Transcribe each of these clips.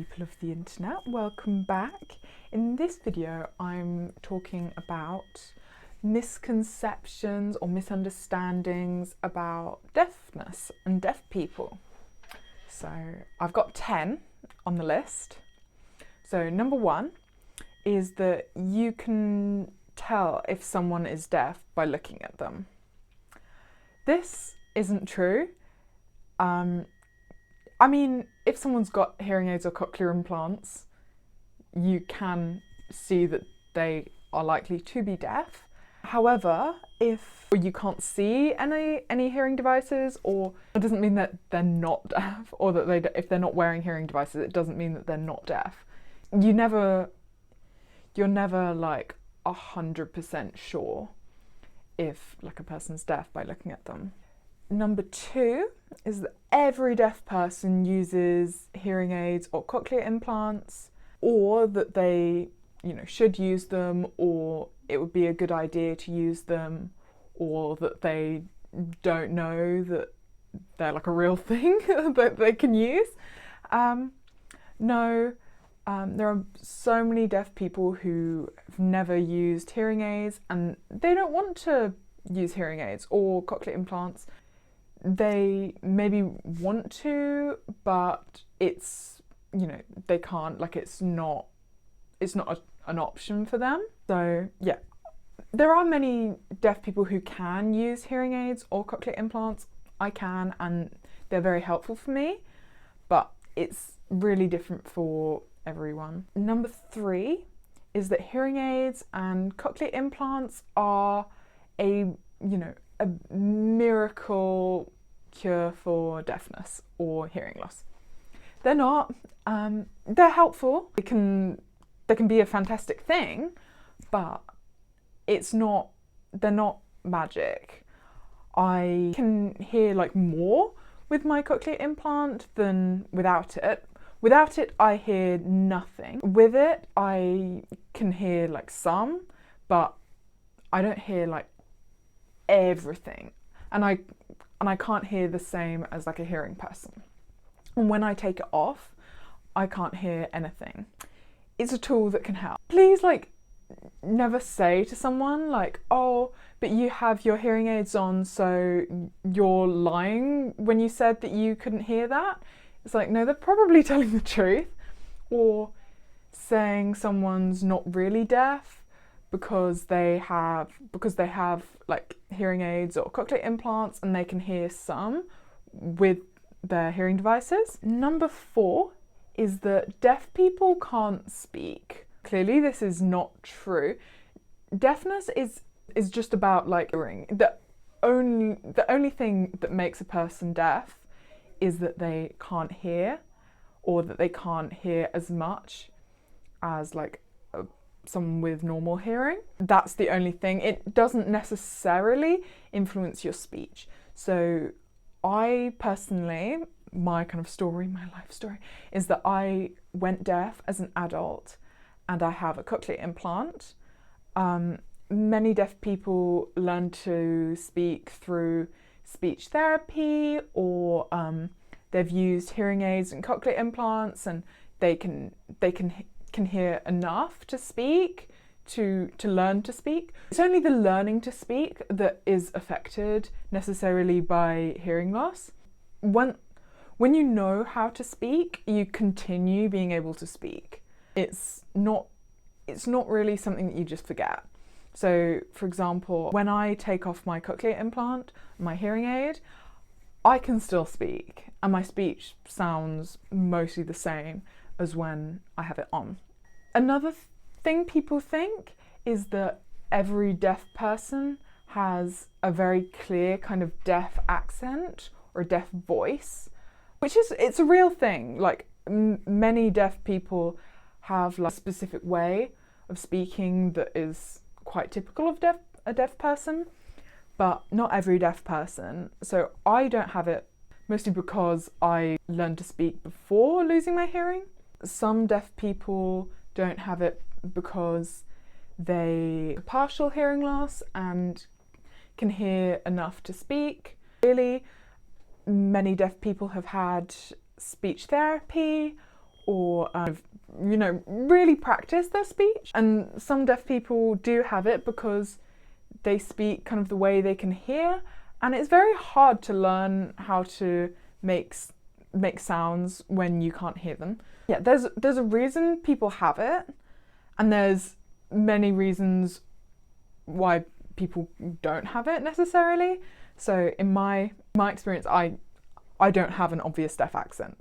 people of the internet, welcome back. In this video I'm talking about misconceptions or misunderstandings about deafness and deaf people. So I've got 10 on the list. So number one is that you can tell if someone is deaf by looking at them. This isn't true. I mean, if someone's got hearing aids or cochlear implants, you can see that they are likely to be deaf. However, if you can't see any hearing devices, or it doesn't mean that they're not deaf, or that if they're not wearing hearing devices, it doesn't mean that they're not deaf. You're never like 100% sure if like a person's deaf by looking at them. Number two is that every deaf person uses hearing aids or cochlear implants, or that they, should use them, or it would be a good idea to use them, or that they don't know that they're like a real thing that they can use. No, there are so many deaf people who have never used hearing aids and they don't want to use hearing aids or cochlear implants. They maybe want to, but it's, they can't, like it's not an option for them. So yeah, there are many deaf people who can use hearing aids or cochlear implants. I can, and they're very helpful for me, but it's really different for everyone. Number three is that hearing aids and cochlear implants are a miracle cure for deafness or hearing loss. They're not. They're helpful. They can be a fantastic thing, but they're not magic. I can hear like more with my cochlear implant than without it. Without it, I hear nothing. With it, I can hear like some, but I don't hear like everything. And I can't hear the same as like a hearing person. And when I take it off, I can't hear anything. It's a tool that can help. Please never say to someone like, oh, but you have your hearing aids on, so you're lying when you said that you couldn't hear that. It's like, no, they're probably telling the truth. Or saying someone's not really deaf because they have like hearing aids or cochlear implants and they can hear some with their hearing devices. Number four is that deaf people can't speak. Clearly this is not true. Deafness is just about like hearing. The only thing that makes a person deaf is that they can't hear, or that they can't hear as much as like someone with normal hearing. That's the only thing. It doesn't necessarily influence your speech. So I personally, my kind of story, my life story, is that I went deaf as an adult and I have a cochlear implant. Many deaf people learn to speak through speech therapy, or they've used hearing aids and cochlear implants, and they can hear enough to speak, to learn to speak. It's only the learning to speak that is affected necessarily by hearing loss. When you know how to speak, you continue being able to speak. It's not really something that you just forget. So for example, when I take off my cochlear implant, my hearing aid, I can still speak, and my speech sounds mostly the same as when I have it on. Another thing people think is that every deaf person has a very clear kind of deaf accent or a deaf voice, it's a real thing. Like many deaf people have like a specific way of speaking that is quite typical of a deaf person, but not every deaf person. So I don't have it, mostly because I learned to speak before losing my hearing. Some deaf people don't have it because they have partial hearing loss and can hear enough to speak. Really, many deaf people have had speech therapy or really practice their speech. And some deaf people do have it because they speak kind of the way they can hear, and it's very hard to learn how to make sounds when you can't hear them. Yeah, there's a reason people have it, and there's many reasons why people don't have it necessarily. So in my experience, I don't have an obvious deaf accent,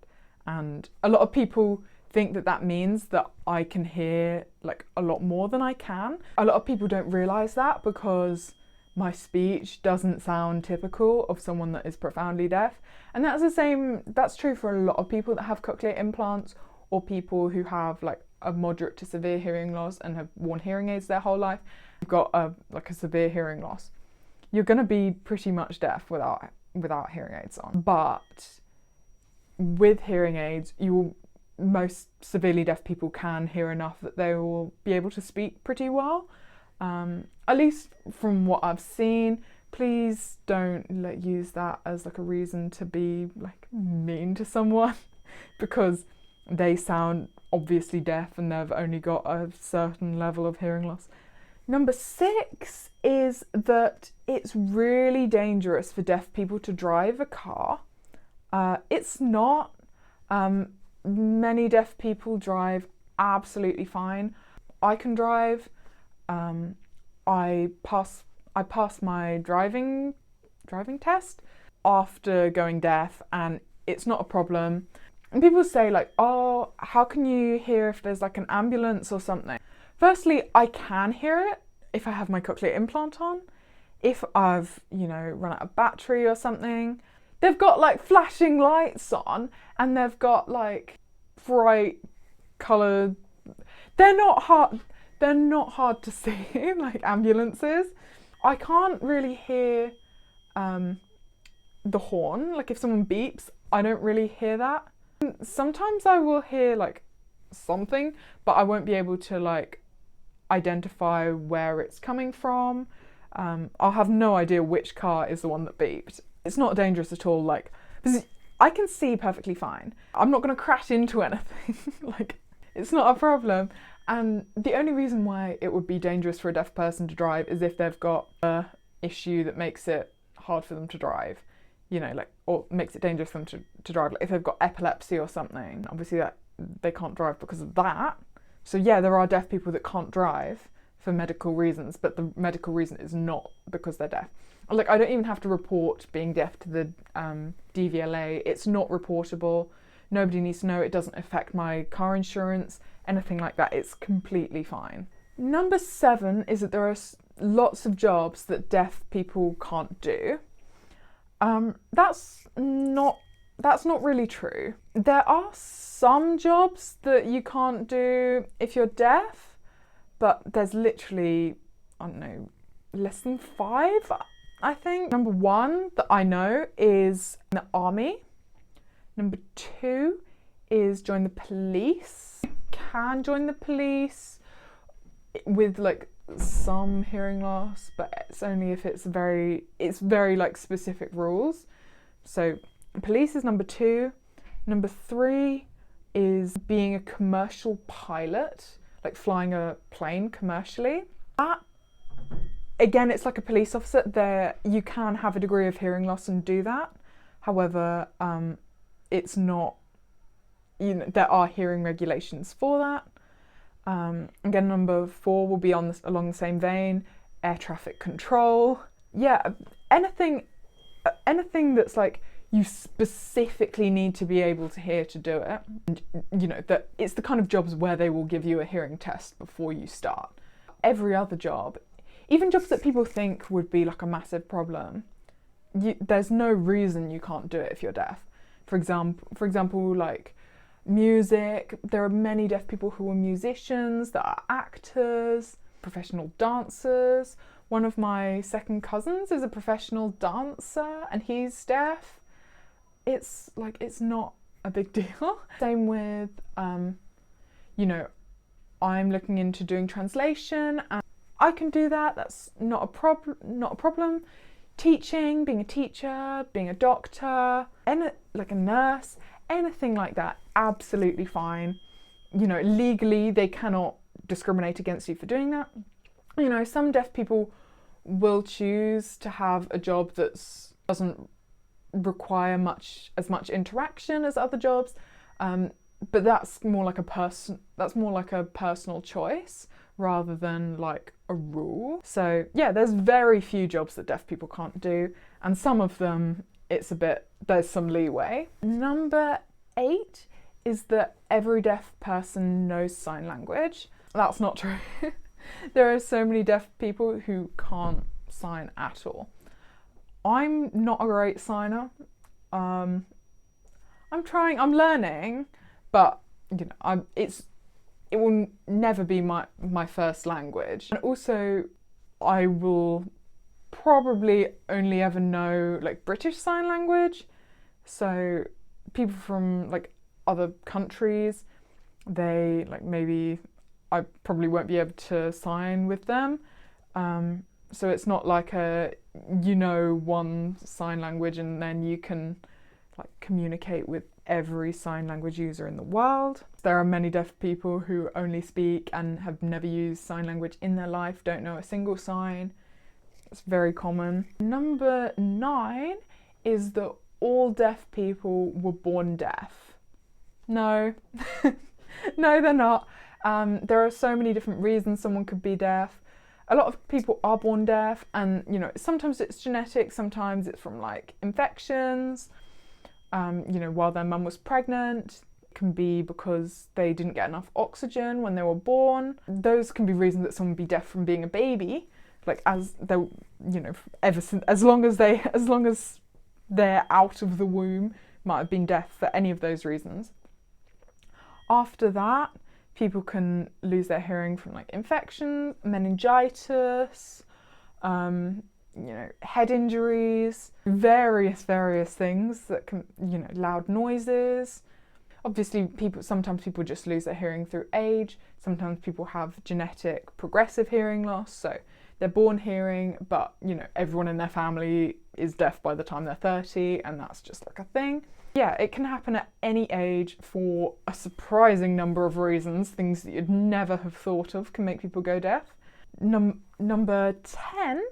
and a lot of people think that means that I can hear like a lot more than I can. A lot of people don't realise that because my speech doesn't sound typical of someone that is profoundly deaf. And that's true for a lot of people that have cochlear implants, or people who have like a moderate to severe hearing loss and have worn hearing aids their whole life. You've got a severe hearing loss, you're going to be pretty much deaf without hearing aids on. But with hearing aids, most severely deaf people can hear enough that they will be able to speak pretty well. At least from what I've seen. Please don't use that as like a reason to be like mean to someone because they sound obviously deaf and they've only got a certain level of hearing loss. Number 6 is that it's really dangerous for deaf people to drive a car. It's not. Many deaf people drive absolutely fine. I can drive. I passed my driving test after going deaf, and it's not a problem. And people say like, oh, how can you hear if there's like an ambulance or something? Firstly, I can hear it if I have my cochlear implant on. If I've, run out of battery or something. They've got like flashing lights on, and they've got like bright coloured. They're not hard to see, like ambulances. I can't really hear the horn. Like if someone beeps, I don't really hear that. Sometimes I will hear like something, but I won't be able to like identify where it's coming from. I'll have no idea which car is the one that beeped. It's not dangerous at all, like, because I can see perfectly fine. I'm not going to crash into anything, like, it's not a problem. And the only reason why it would be dangerous for a deaf person to drive is if they've got an issue that makes it hard for them to drive, or makes it dangerous for them to drive. Like if they've got epilepsy or something, obviously that they can't drive because of that. So yeah, there are deaf people that can't drive for medical reasons, but the medical reason is not because they're deaf. Like I don't even have to report being deaf to the DVLA. It's not reportable. Nobody needs to know. It doesn't affect my car insurance, anything like that. It's completely fine. Number 7 is that there are lots of jobs that deaf people can't do. That's not really true. There are some jobs that you can't do if you're deaf, but there's literally, I don't know, less than 5, I think. Number 1 that I know is the army. Number 2 is join the police. You can join the police with like some hearing loss, but it's only if it's very like specific rules. So police is number 2. Number 3 is being a commercial pilot, like flying a plane commercially. That, again, it's like a police officer. There you can have a degree of hearing loss and do that. However, it's not, there are hearing regulations for that. Again, number 4 will be along the same vein, air traffic control. Yeah, anything that's like you specifically need to be able to hear to do it. And, that it's the kind of jobs where they will give you a hearing test before you start. Every other job, even jobs that people think would be like a massive problem, there's no reason you can't do it if you're deaf. For example, like music, there are many deaf people who are musicians, that are actors, professional dancers. One of my second cousins is a professional dancer and he's deaf. It's not a big deal. Same with, I'm looking into doing translation and I can do that. That's not a problem. Teaching, being a teacher, being a doctor, like a nurse, anything like that, absolutely fine. You know, legally they cannot discriminate against you for doing that. You know, some deaf people will choose to have a job that doesn't require as much interaction as other jobs, but that's more like a personal choice rather than like a rule. So yeah, there's very few jobs that deaf people can't do, and some of them there's some leeway. Number 8 is that every deaf person knows sign language. That's not true. There are so many deaf people who can't sign at all. I'm not a great signer. I'm learning, but you know, it will never be my first language. And also, I will probably only ever know like British Sign Language. So people from like other countries, they like maybe I probably won't be able to sign with them. So it's not like one sign language and then you can like communicate with every sign language user in the world. There are many deaf people who only speak and have never used sign language in their life, don't know a single sign. It's very common. Number 9 is that all deaf people were born deaf. No, no, they're not. There are so many different reasons someone could be deaf. A lot of people are born deaf, and you know, sometimes it's genetic, sometimes it's from like infections. You know, while their mum was pregnant, it can be because they didn't get enough oxygen when they were born. Those can be reasons that someone would be deaf from being a baby, like as they, you know, ever since, as long as they're out of the womb, might have been deaf for any of those reasons. After that, people can lose their hearing from like infection, meningitis, you know, head injuries, various things that can, you know, loud noises. Obviously, sometimes people just lose their hearing through age. Sometimes people have genetic progressive hearing loss, so they're born hearing, but you know, everyone in their family is deaf by the time they're 30, and that's just like a thing. Yeah, it can happen at any age for a surprising number of reasons. Things that you'd never have thought of can make people go deaf. Number 10,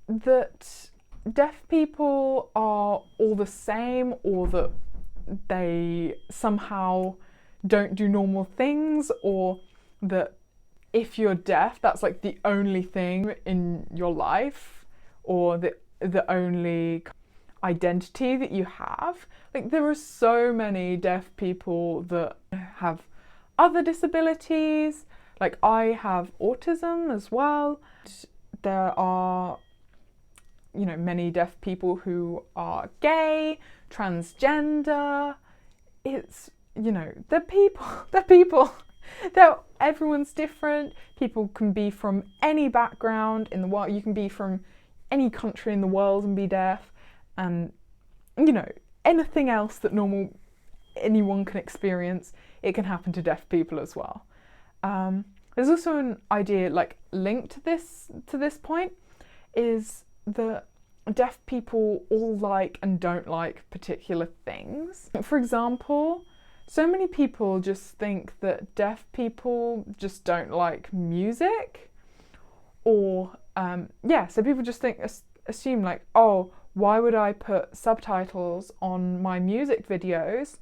that deaf people are all the same, or that they somehow don't do normal things, or that if you're deaf, that's like the only thing in your life, or the only identity that you have. Like, there are so many deaf people that have other disabilities. Like, I have autism as well. There are, you know, many deaf people who are gay, transgender. It's, you know, they're people. Everyone's different. People can be from any background in the world. You can be from any country in the world and be deaf. And, you know, anything else that anyone can experience, it can happen to deaf people as well. There's also an idea like linked to this point, is that deaf people all like and don't like particular things. For example, so many people just think that deaf people just don't like music, or so people just assume like, oh, why would I put subtitles on my music videos?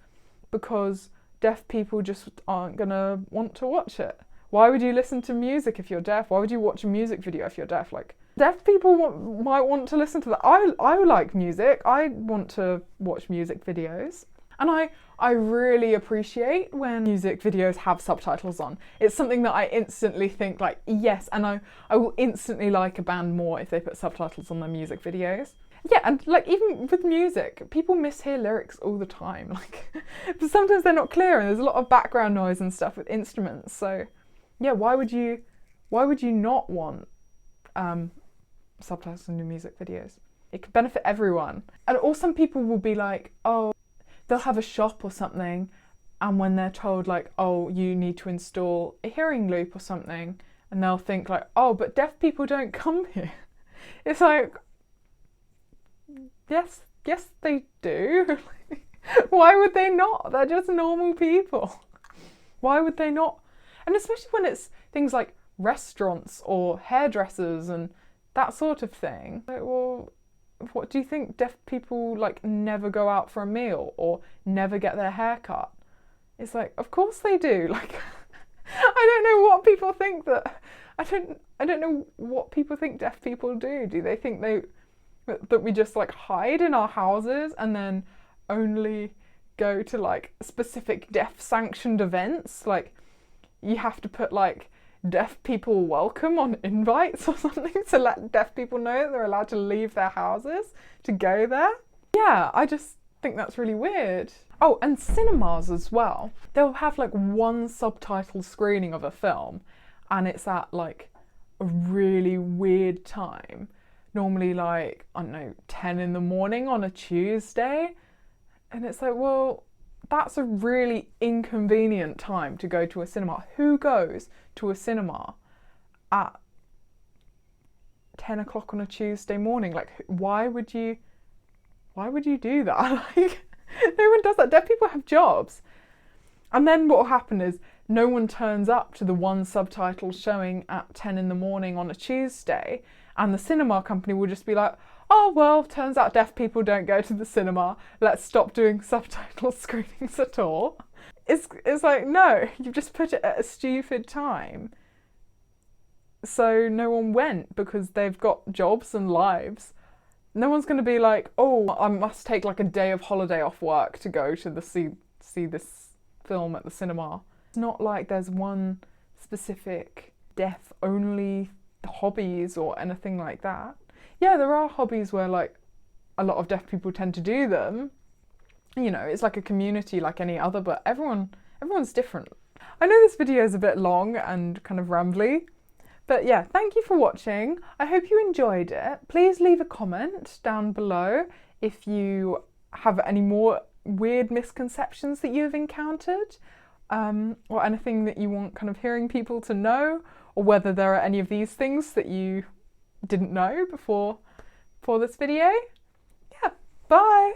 Because deaf people just aren't gonna want to watch it. Why would you listen to music if you're deaf? Why would you watch a music video if you're deaf? Like, deaf people might want to listen to that. I like music. I want to watch music videos. And I really appreciate when music videos have subtitles on. It's something that I instantly think like, yes, and I will instantly like a band more if they put subtitles on their music videos. Yeah, and like even with music, people mishear lyrics all the time. Like, but sometimes they're not clear and there's a lot of background noise and stuff with instruments. So yeah, why would you not want subtitles in your music videos? It could benefit everyone. Or some people will be like, oh, they'll have a shop or something, and when they're told like, oh, you need to install a hearing loop or something, and they'll think like, oh, but deaf people don't come here. It's like, yes they do. Why would they not? They're just normal people. Why would they not? And especially when it's things like restaurants or hairdressers and that sort of thing. Like, well, what do you think deaf people like never go out for a meal or never get their hair cut? It's like, of course they do. Like, I don't know what people think that I don't know what people think deaf people do. Do they think that we just like hide in our houses and then only go to like specific deaf sanctioned events? Like, you have to put like deaf people welcome on invites or something to let deaf people know that they're allowed to leave their houses to go there. Yeah, I just think that's really weird. Oh, and cinemas as well. They'll have like one subtitle screening of a film and it's at like a really weird time. Normally like, I don't know, 10 in the morning on a Tuesday. And it's like, well, that's a really inconvenient time to go to a cinema. Who goes to a cinema at 10 o'clock on a Tuesday morning? Like, why would you do that? Like, no one does that. Deaf people have jobs. And then what will happen is no one turns up to the one subtitle showing at 10 in the morning on a Tuesday, and the cinema company will just be like, oh, well, turns out deaf people don't go to the cinema. Let's stop doing subtitle screenings at all. It's like, no, you've just put it at a stupid time. So no one went because they've got jobs and lives. No one's going to be like, oh, I must take like a day of holiday off work to go to see this film at the cinema. It's not like there's one specific deaf-only hobbies or anything like that. Yeah, there are hobbies where like a lot of deaf people tend to do them. You know, it's like a community like any other, but everyone's different. I know this video is a bit long and kind of rambly, but yeah, thank you for watching. I hope you enjoyed it. Please leave a comment down below if you have any more weird misconceptions that you have encountered, or anything that you want kind of hearing people to know, or whether there are any of these things that you didn't know before this video. Yeah, bye!